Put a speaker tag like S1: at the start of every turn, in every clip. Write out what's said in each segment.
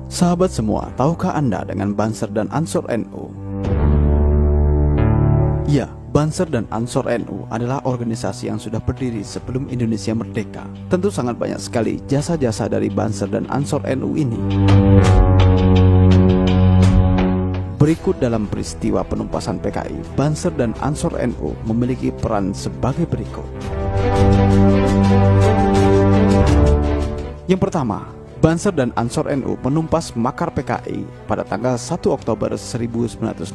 S1: Sahabat semua, tahukah Anda dengan Banser dan Ansor NU? Ya, Banser dan Ansor NU adalah organisasi yang sudah berdiri sebelum Indonesia merdeka. Tentu sangat banyak sekali jasa-jasa dari Banser dan Ansor NU ini. Berikut dalam peristiwa penumpasan PKI, Banser dan Ansor NU memiliki peran sebagai berikut. Yang pertama, Banser dan Ansor NU menumpas makar PKI pada tanggal 1 Oktober 1965.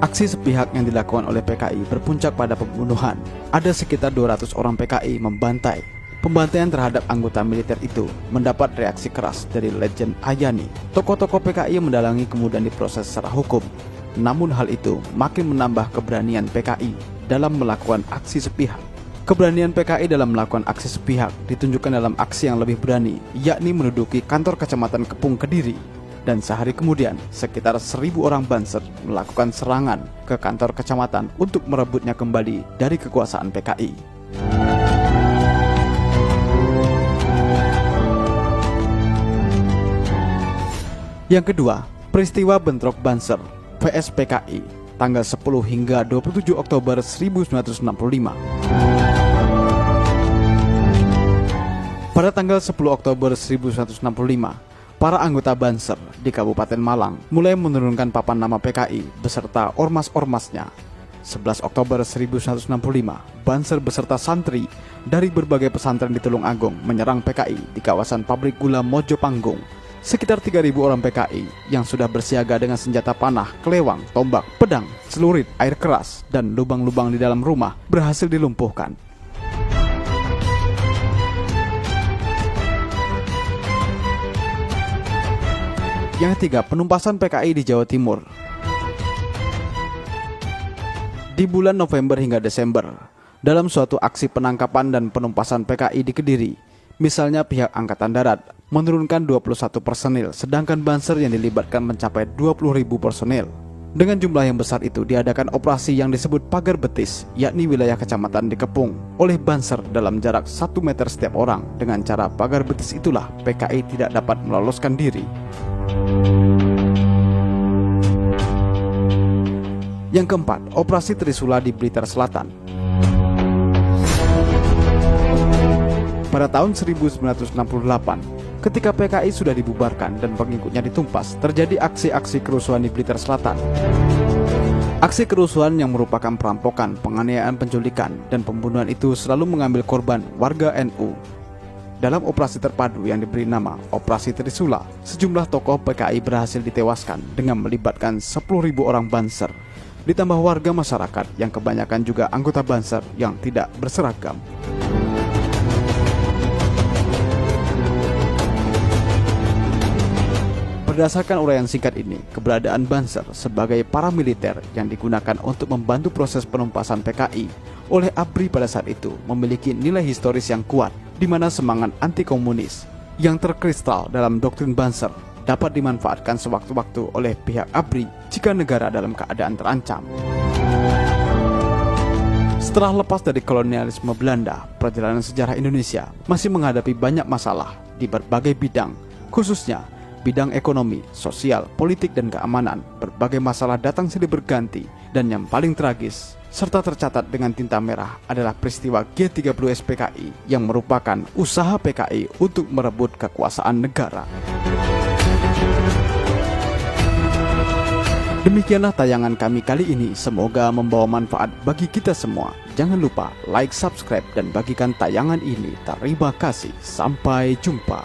S1: Aksi sepihak yang dilakukan oleh PKI berpuncak pada pembunuhan. Ada sekitar 200 orang PKI membantai. Pembantaian terhadap anggota militer itu mendapat reaksi keras dari Legend Ayani. Tokoh-tokoh PKI mendalangi kemudian diproses secara hukum. Namun hal itu makin menambah keberanian PKI dalam melakukan aksi sepihak. Keberanian PKI dalam melakukan aksi sepihak ditunjukkan dalam aksi yang lebih berani, yakni menduduki kantor Kecamatan Kepung Kediri. Dan sehari kemudian, sekitar 1.000 orang Banser melakukan serangan ke kantor kecamatan untuk merebutnya kembali dari kekuasaan PKI. Yang kedua, peristiwa bentrok Banser vs PKI tanggal 10 hingga 27 Oktober 1965. Pada tanggal 10 Oktober 1965, para anggota Banser di Kabupaten Malang mulai menurunkan papan nama PKI beserta ormas-ormasnya. 11 Oktober 1965, Banser beserta santri dari berbagai pesantren di Tulungagung menyerang PKI di kawasan pabrik gula Mojopanggung. Sekitar 3.000 orang PKI yang sudah bersiaga dengan senjata panah, kelewang, tombak, pedang, celurit, air keras, dan lubang-lubang di dalam rumah berhasil dilumpuhkan. Yang ketiga, penumpasan PKI di Jawa Timur. Di bulan November hingga Desember, dalam suatu aksi penangkapan dan penumpasan PKI di Kediri, misalnya pihak Angkatan Darat menurunkan 21 personil, sedangkan Banser yang dilibatkan mencapai 20.000 personil. Dengan jumlah yang besar itu diadakan operasi yang disebut Pagar Betis, yakni wilayah kecamatan dikepung oleh Banser dalam jarak 1 meter setiap orang. Dengan cara Pagar Betis itulah PKI tidak dapat meloloskan diri. Yang keempat, operasi Trisula di Blitar Selatan. Pada tahun 1968, ketika PKI sudah dibubarkan dan pengikutnya ditumpas, terjadi aksi-aksi kerusuhan di Blitar Selatan. Aksi kerusuhan yang merupakan perampokan, penganiayaan, penculikan, dan pembunuhan itu selalu mengambil korban warga NU. Dalam operasi terpadu yang diberi nama Operasi Trisula, sejumlah tokoh PKI berhasil ditewaskan dengan melibatkan 10.000 orang Banser, ditambah warga masyarakat yang kebanyakan juga anggota Banser yang tidak berseragam. Berdasarkan uraian singkat ini, keberadaan Banser sebagai paramiliter yang digunakan untuk membantu proses penumpasan PKI oleh ABRI pada saat itu memiliki nilai historis yang kuat, di mana semangat anti-komunis yang terkristal dalam doktrin Banser dapat dimanfaatkan sewaktu-waktu oleh pihak ABRI jika negara dalam keadaan terancam. Setelah lepas dari kolonialisme Belanda, perjalanan sejarah Indonesia masih menghadapi banyak masalah di berbagai bidang, khususnya bidang ekonomi, sosial, politik, dan keamanan. Berbagai masalah datang silih berganti, dan yang paling tragis serta tercatat dengan tinta merah adalah peristiwa G30S PKI yang merupakan usaha PKI untuk merebut kekuasaan negara. Demikianlah tayangan kami kali ini, semoga membawa manfaat bagi kita semua. Jangan lupa like, subscribe, dan bagikan tayangan ini. Terima kasih, sampai jumpa.